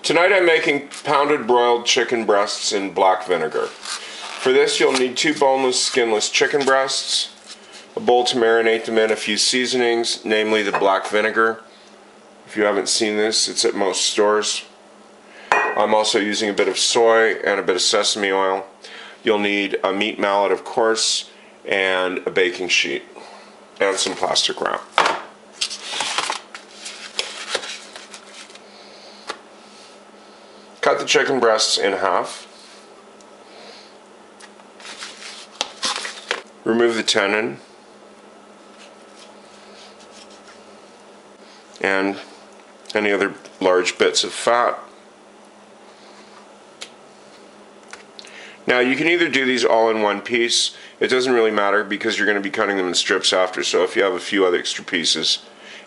Tonight I'm making pounded broiled chicken breasts in black vinegar. For this you'll need 2 boneless, skinless chicken breasts, a bowl to marinate them in, a few seasonings, namely the black vinegar. If you haven't seen this, it's at most stores. I'm also using a bit of soy and a bit of sesame oil. You'll need a meat mallet, of course, and a baking sheet, and some plastic wrap. Cut the chicken breasts in half. Remove the tenon and any other large bits of fat. Now you can either do these all in one piece. It doesn't really matter because you're going to be cutting them in strips after, so if you have a few other extra pieces,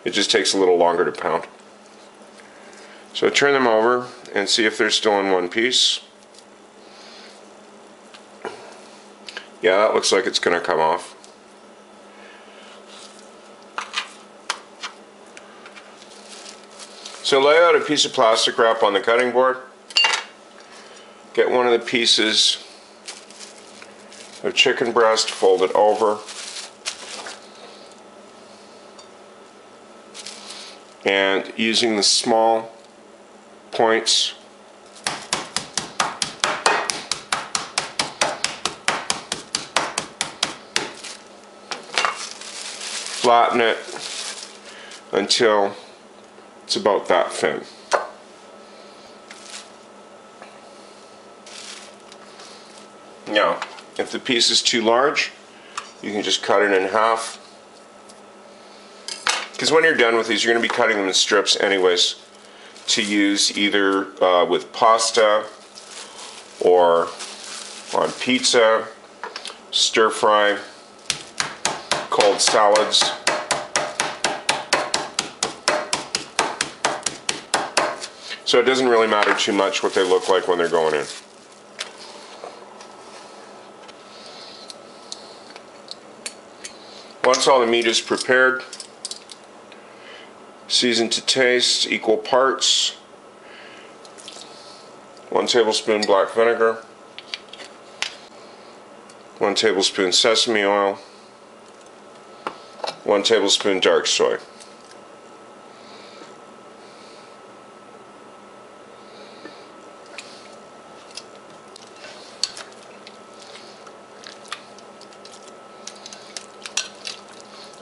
it just takes a little longer to pound. So turn them over and see if they're still in one piece. Yeah, that looks like it's going to come off. So lay out a piece of plastic wrap on the cutting board. Get one of the pieces of chicken breast, fold it over, and using the small points flatten it until it's about that thin. Now, if the piece is too large, you can just cut it in half. Because when you're done with these, you're going to be cutting them in strips anyways, to use either with pasta or on pizza, stir fry, cold salads. So it doesn't really matter too much what they look like when they're going in. Once all the meat is prepared, season to taste, equal parts, 1 tablespoon black vinegar, 1 tablespoon sesame oil, 1 tablespoon dark soy.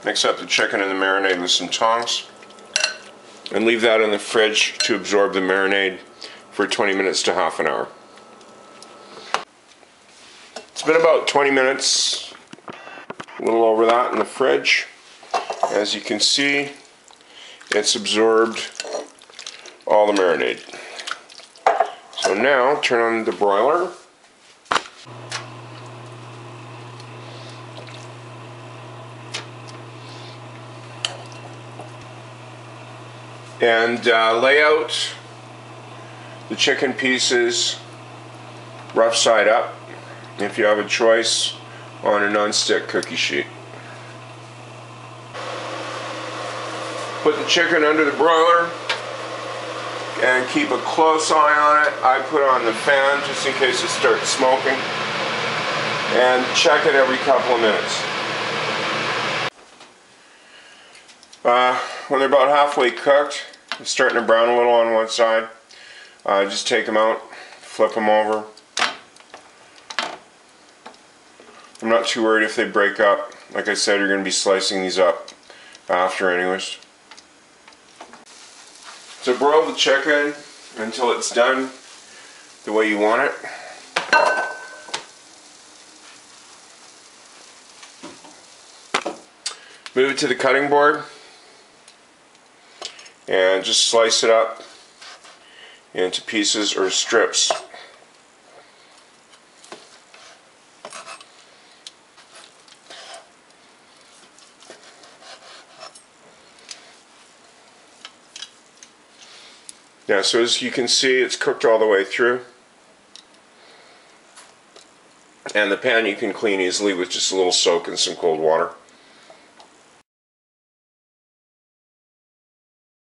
Mix up the chicken and the marinade with some tongs and leave that in the fridge to absorb the marinade for 20 minutes to half an hour. It's been about 20 minutes, a little over that in the fridge. As you can see, it's absorbed all the marinade. So now turn on the broiler. And lay out the chicken pieces rough side up, if you have a choice, on a non-stick cookie sheet. Put the chicken under the broiler and keep a close eye on it. I put on the fan just in case it starts smoking, and check it every couple of minutes. When they're about halfway cooked, they're starting to brown a little on one side, just take them out, flip them over. I'm not too worried if they break up. Like I said, you're going to be slicing these up after anyways. So broil the chicken until it's done the way you want it. Move it to the cutting board and just slice it up into pieces or strips. Yeah, so as you can see, it's cooked all the way through. And the pan you can clean easily with just a little soak in some cold water.